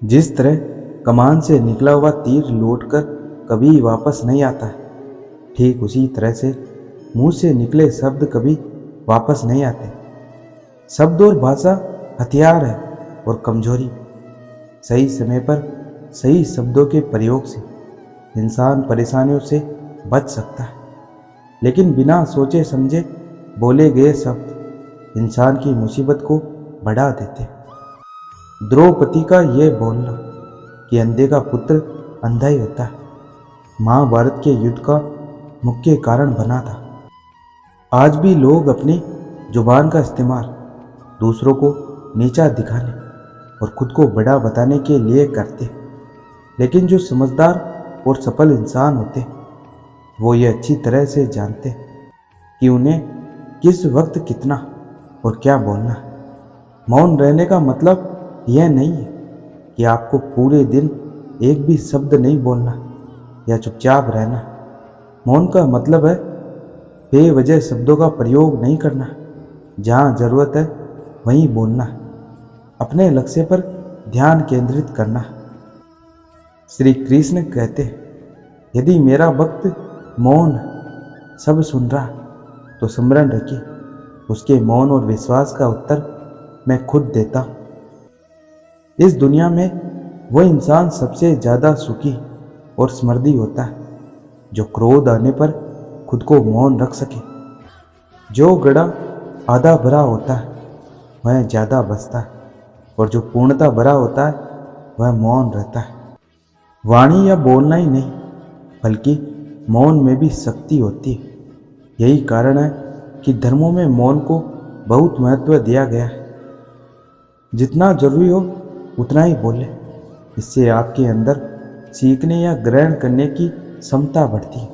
जिस तरह कमान से निकला हुआ तीर लौटकर कभी वापस नहीं आता है, ठीक उसी तरह से मुंह से निकले शब्द कभी वापस नहीं आते। शब्द और भाषा हथियार है और कमजोरी। सही समय पर सही शब्दों के प्रयोग से इंसान परेशानियों से बच सकता है, लेकिन बिना सोचे समझे बोले गए शब्द इंसान की मुसीबत को बढ़ा देते। द्रौपदी का यह बोलना कि अंधे का पुत्र अंधा ही होता है, महाभारत के युद्ध का मुख्य कारण बना था। आज भी लोग अपनी जुबान का इस्तेमाल दूसरों को नीचा दिखाने और खुद को बड़ा बताने के लिए करते, लेकिन जो समझदार और सफल इंसान होते वो ये अच्छी तरह से जानते कि उन्हें किस वक्त कितना और क्या बोलना है। मौन रहने का मतलब यह नहीं है कि आपको पूरे दिन एक भी शब्द नहीं बोलना या चुपचाप रहना। मौन का मतलब है बेवजह शब्दों का प्रयोग नहीं करना, जहाँ ज़रूरत है वहीं बोलना, अपने लक्ष्य पर ध्यान केंद्रित करना। श्री कृष्ण कहते हैं, यदि मेरा वक्त मौन सब सुन रहा तो स्मरण रखिए, उसके मौन और विश्वास का उत्तर मैं खुद देता हूँ। इस दुनिया में वह इंसान सबसे ज़्यादा सुखी और समृद्धि होता है जो क्रोध आने पर खुद को मौन रख सके। जो घड़ा आधा भरा होता है वह ज़्यादा बचता है, और जो पूर्णतः भरा होता है वह मौन रहता है। वाणी या बोलना ही नहीं बल्कि मौन में भी शक्ति होती है। यही कारण है कि धर्मों में मौन को बहुत महत्व दिया गया है। जितना जरूरी हो उतना ही बोले, इससे आपके अंदर सीखने या ग्रहण करने की क्षमता बढ़ती है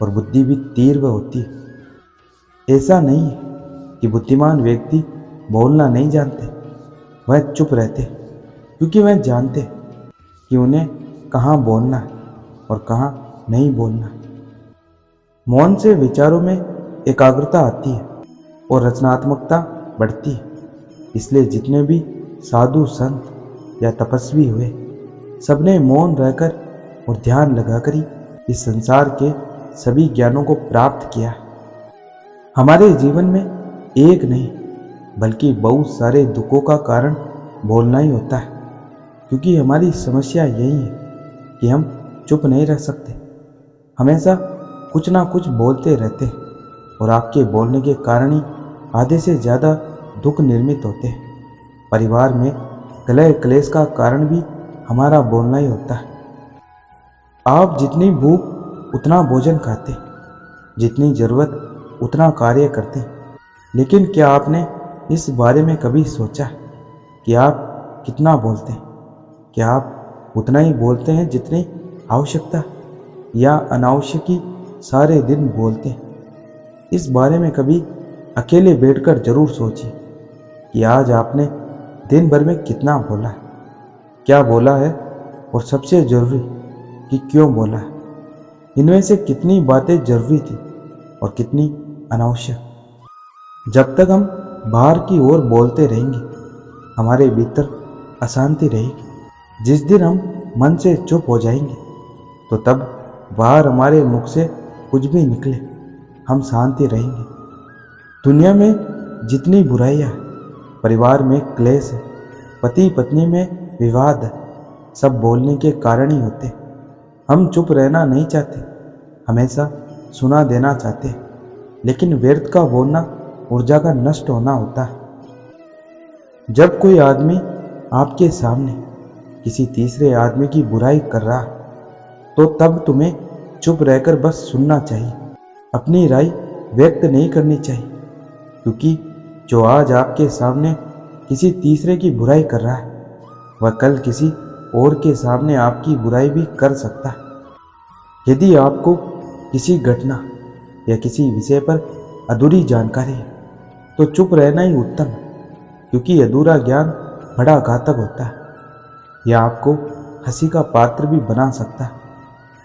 और बुद्धि भी तीव्र होती है। ऐसा नहीं है कि बुद्धिमान व्यक्ति बोलना नहीं जानते, वह चुप रहते क्योंकि वह जानते कि उन्हें कहाँ बोलना है और कहाँ नहीं बोलना। मौन से विचारों में एकाग्रता आती है और रचनात्मकता बढ़ती है। इसलिए जितने भी साधु संत या तपस्वी हुए, सबने मौन रहकर और ध्यान लगाकर ही इस संसार के सभी ज्ञानों को प्राप्त किया। हमारे जीवन में एक नहीं बल्कि बहुत सारे दुखों का कारण बोलना ही होता है, क्योंकि हमारी समस्या यही है कि हम चुप नहीं रह सकते, हमेशा कुछ ना कुछ बोलते रहते हैं, और आपके बोलने के कारण ही आधे से ज़्यादा दुख निर्मित होते हैं। परिवार में कलह क्लेश का कारण भी हमारा बोलना ही होता है। आप जितनी भूख उतना भोजन खाते, जितनी ज़रूरत उतना कार्य करते, लेकिन क्या आपने इस बारे में कभी सोचा कि आप कितना बोलते हैं? क्या आप उतना ही बोलते हैं जितनी आवश्यकता, या अनावश्यक ही सारे दिन बोलते हैं? इस बारे में कभी अकेले बैठकर जरूर सोचिए कि आज आपने दिन भर में कितना बोला है, क्या बोला है, और सबसे ज़रूरी कि क्यों बोला है। इनमें से कितनी बातें जरूरी थी और कितनी अनावश्यक। जब तक हम बाहर की ओर बोलते रहेंगे, हमारे भीतर अशांति रहेगी। जिस दिन हम मन से चुप हो जाएंगे, तो तब बाहर हमारे मुख से कुछ भी निकले, हम शांति रहेंगे। दुनिया में जितनी बुराइयाँ, परिवार में क्लेश है, पति पत्नी में विवाद है, सब बोलने के कारण ही होते। हम चुप रहना नहीं चाहते, हमेशा सुना देना चाहते, लेकिन व्यर्थ का बोलना ऊर्जा का नष्ट होना होता है। जब कोई आदमी आपके सामने किसी तीसरे आदमी की बुराई कर रहा है, तो तब तुम्हें चुप रहकर बस सुनना चाहिए, अपनी राय व्यक्त नहीं करनी चाहिए, क्योंकि जो आज आपके सामने किसी तीसरे की बुराई कर रहा है, वह कल किसी और के सामने आपकी बुराई भी कर सकता है। यदि आपको किसी घटना या किसी विषय पर अधूरी जानकारी है, तो चुप रहना ही उत्तम है, क्योंकि अधूरा ज्ञान बड़ा घातक होता है। यह आपको हंसी का पात्र भी बना सकता है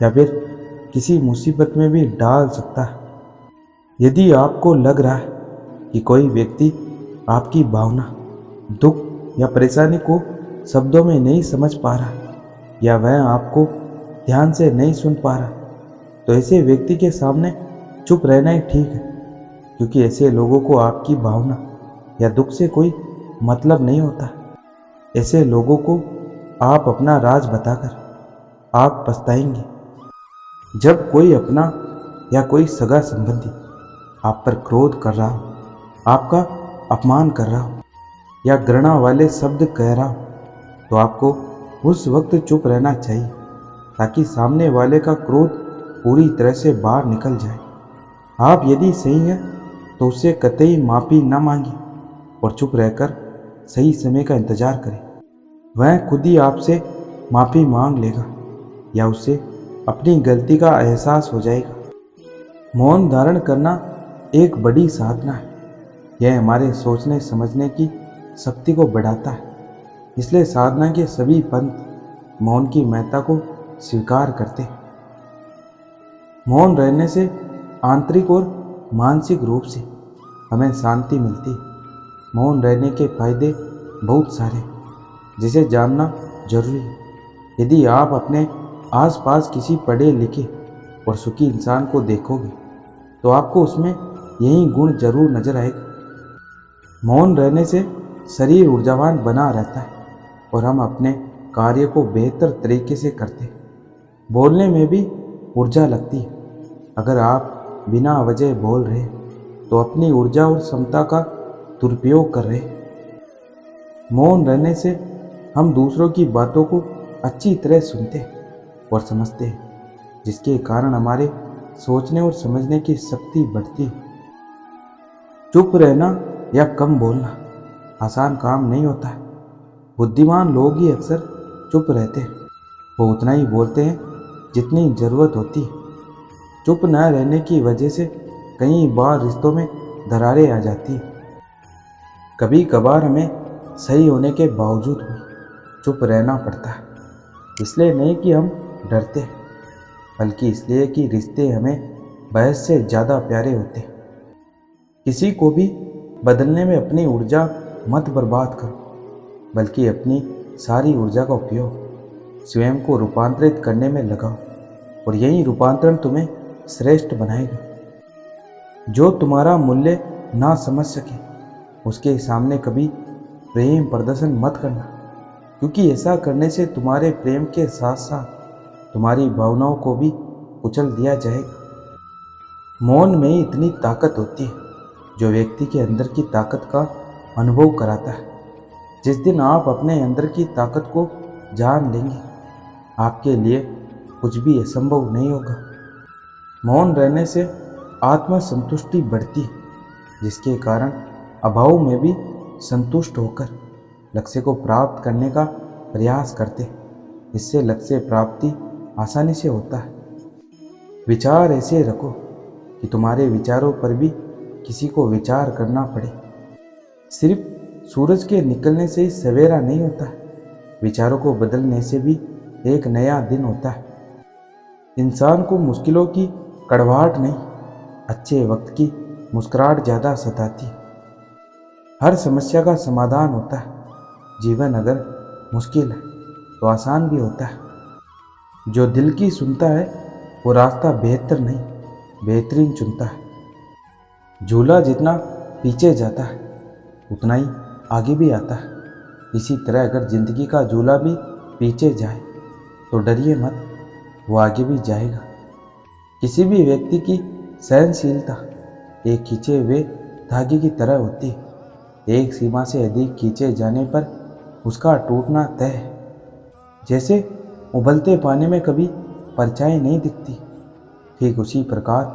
या फिर किसी मुसीबत में भी डाल सकता है। यदि आपको लग रहा है कि कोई व्यक्ति आपकी भावना, दुख या परेशानी को शब्दों में नहीं समझ पा रहा या वह आपको ध्यान से नहीं सुन पा रहा, तो ऐसे व्यक्ति के सामने चुप रहना ही ठीक है, क्योंकि ऐसे लोगों को आपकी भावना या दुख से कोई मतलब नहीं होता। ऐसे लोगों को आप अपना राज बताकर आप पछताएंगे। जब कोई अपना या कोई सगा संबंधी आप पर क्रोध कर रहा हो, आपका अपमान कर रहा हो या घृणा वाले शब्द कह रहा हो, तो आपको उस वक्त चुप रहना चाहिए, ताकि सामने वाले का क्रोध पूरी तरह से बाहर निकल जाए। आप यदि सही हैं तो उससे कतई माफ़ी न मांगिए और चुप रहकर सही समय का इंतजार करें। वह खुद ही आपसे माफ़ी मांग लेगा या उससे अपनी गलती का एहसास हो जाएगा। मौन धारण करना एक बड़ी साधना है। यह हमारे सोचने समझने की शक्ति को बढ़ाता है। इसलिए साधना के सभी पंथ मौन की महत्ता को स्वीकार करते हैं। मौन रहने से आंतरिक और मानसिक रूप से हमें शांति मिलती है। मौन रहने के फायदे बहुत सारे हैं, जिसे जानना जरूरी है। यदि आप अपने आसपास किसी पढ़े लिखे और सुखी इंसान को देखोगे तो आपको उसमें यही गुण जरूर नजर आएगा। मौन रहने से शरीर ऊर्जावान बना रहता है और हम अपने कार्य को बेहतर तरीके से करते हैं। बोलने में भी ऊर्जा लगती है। अगर आप बिना वजह बोल रहे तो अपनी ऊर्जा और क्षमता का दुरुपयोग कर रहे। मौन रहने से हम दूसरों की बातों को अच्छी तरह सुनते और समझते हैं, जिसके कारण हमारे सोचने और समझने की शक्ति बढ़ती है। चुप रहना या कम बोलना आसान काम नहीं होता है। बुद्धिमान लोग ही अक्सर चुप रहते हैं। वो उतना ही बोलते हैं जितनी ज़रूरत होती है। चुप न रहने की वजह से कई बार रिश्तों में दरारें आ जाती हैं। कभी कभार हमें सही होने के बावजूद भी चुप रहना पड़ता है। इसलिए नहीं कि हम डरते हैं, बल्कि इसलिए कि रिश्ते हमें बहस से ज़्यादा प्यारे होते हैं। किसी को भी बदलने में अपनी ऊर्जा मत बर्बाद करो, बल्कि अपनी सारी ऊर्जा का उपयोग स्वयं को रूपांतरित करने में लगाओ, और यही रूपांतरण तुम्हें श्रेष्ठ बनाएगा। जो तुम्हारा मूल्य ना समझ सके उसके सामने कभी प्रेम प्रदर्शन मत करना, क्योंकि ऐसा करने से तुम्हारे प्रेम के साथ साथ तुम्हारी भावनाओं को भी कुचल दिया जाएगा। मौन में ही इतनी ताकत होती है जो व्यक्ति के अंदर की ताकत का अनुभव कराता है। जिस दिन आप अपने अंदर की ताकत को जान लेंगे, आपके लिए कुछ भी असंभव नहीं होगा। मौन रहने से आत्मसंतुष्टि बढ़ती है, जिसके कारण अभाव में भी संतुष्ट होकर लक्ष्य को प्राप्त करने का प्रयास करते हैं। इससे लक्ष्य प्राप्ति आसानी से होता है। विचार ऐसे रखो कि तुम्हारे विचारों पर भी किसी को विचार करना पड़े। सिर्फ सूरज के निकलने से ही सवेरा नहीं होता है, विचारों को बदलने से भी एक नया दिन होता है। इंसान को मुश्किलों की कड़वाहट नहीं, अच्छे वक्त की मुस्कुराहट ज़्यादा सताती है। हर समस्या का समाधान होता है। जीवन अगर मुश्किल है तो आसान भी होता है। जो दिल की सुनता है वो रास्ता बेहतर नहीं बेहतरीन चुनता है। झूला जितना पीछे जाता है उतना ही आगे भी आता है। इसी तरह अगर जिंदगी का झूला भी पीछे जाए तो डरिए मत, वो आगे भी जाएगा। किसी भी व्यक्ति की सहनशीलता एक खींचे हुए धागे की तरह होती है। एक सीमा से अधिक खींचे जाने पर उसका टूटना तय है। जैसे उबलते पानी में कभी परछाई नहीं दिखती, ठीक उसी प्रकार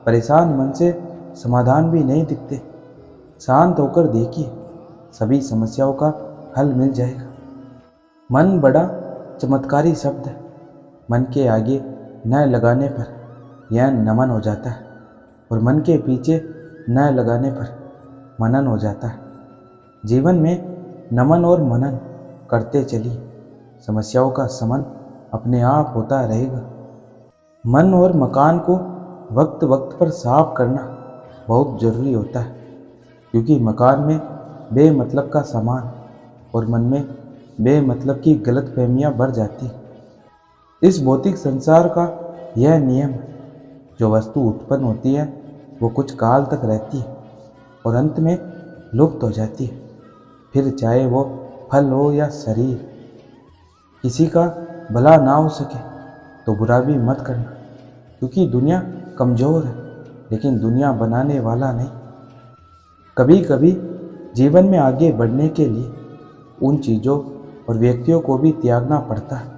परेशान मन से समाधान भी नहीं दिखते। शांत होकर देखिए, सभी समस्याओं का हल मिल जाएगा। मन बड़ा चमत्कारी शब्द है। मन के आगे न लगाने पर यह नमन हो जाता है और मन के पीछे न लगाने पर मनन हो जाता है। जीवन में नमन और मनन करते चलिए, समस्याओं का शमन अपने आप होता रहेगा। मन और मकान को वक्त वक्त पर साफ करना बहुत ज़रूरी होता है, क्योंकि मकान में बेमतलब का सामान और मन में बेमतलब की गलतफहमियां बढ़ जाती। इस भौतिक संसार का यह नियम है, जो वस्तु उत्पन्न होती है वो कुछ काल तक रहती है और अंत में लुप्त हो जाती है। फिर चाहे वो फल हो या शरीर। किसी का भला ना हो सके तो बुरा भी मत करना, क्योंकि दुनिया कमज़ोर है लेकिन दुनिया बनाने वाला नहीं। कभी कभी जीवन में आगे बढ़ने के लिए उन चीज़ों और व्यक्तियों को भी त्यागना पड़ता है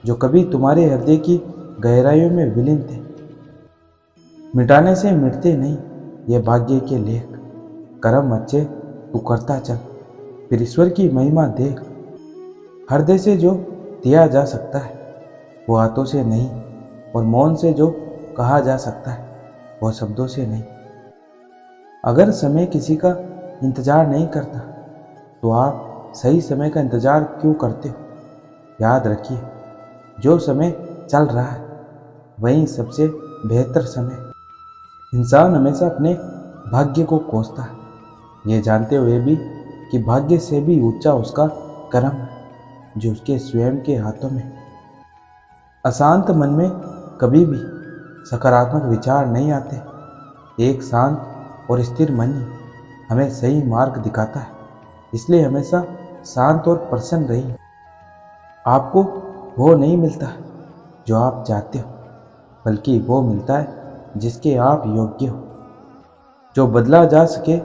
जो कभी तुम्हारे हृदय की गहराइयों में विलीन थे। मिटाने से मिटते नहीं ये भाग्य के लेख। कर्म अच्छे तू करता चल, फिर ईश्वर की महिमा देख। हृदय से जो दिया जा सकता है वो हाथों से नहीं, और मौन से जो कहा जा सकता है वो शब्दों से नहीं। अगर समय किसी का इंतज़ार नहीं करता तो आप सही समय का इंतज़ार क्यों करते हो? याद रखिए, जो समय चल रहा है वही सबसे बेहतर समय। इंसान हमेशा अपने भाग्य को कोसता है, ये जानते हुए भी कि भाग्य से भी ऊंचा उसका कर्म है जो उसके स्वयं के हाथों में। अशांत मन में कभी भी सकारात्मक विचार नहीं आते। एक शांत और स्थिर मन ही हमें सही मार्ग दिखाता है। इसलिए हमेशा शांत और प्रसन्न रहिए। आपको वो नहीं मिलता जो आप चाहते हो, बल्कि वो मिलता है जिसके आप योग्य हो। जो बदला जा सके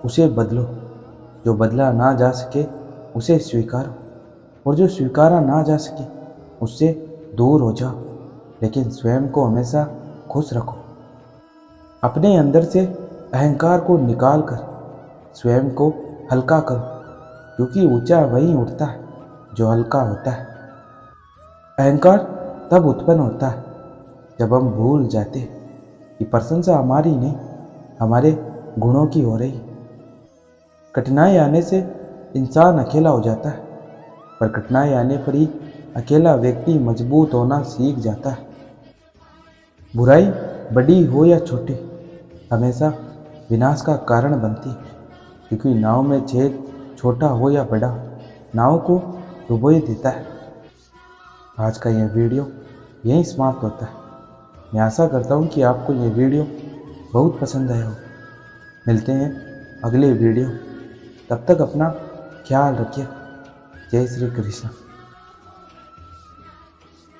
उसे बदलो, जो बदला ना जा सके उसे स्वीकारो, और जो स्वीकारा ना जा सके उससे दूर हो जाओ। लेकिन स्वयं को हमेशा खुश रखो। अपने अंदर से अहंकार को निकाल कर स्वयं को हल्का करो, क्योंकि ऊंचा वही उठता है जो हल्का होता है। अहंकार तब उत्पन्न होता है जब हम भूल जाते हैं कि प्रशंसा हमारी नहीं, हमारे गुणों की हो रही। कठिनाई आने से इंसान अकेला हो जाता है, पर कठिनाई आने पर ही अकेला व्यक्ति मजबूत होना सीख जाता है। बुराई बड़ी हो या छोटी हमेशा विनाश का कारण बनती है, क्योंकि नाव में छेद छोटा हो या बड़ा नाव को डुबो ही देता है। आज का यह वीडियो यहीं समाप्त होता है। मैं आशा करता हूँ कि आपको यह वीडियो बहुत पसंद आया हो। मिलते हैं अगले वीडियो, तब तक अपना ख्याल रखिए। जय श्री कृष्ण।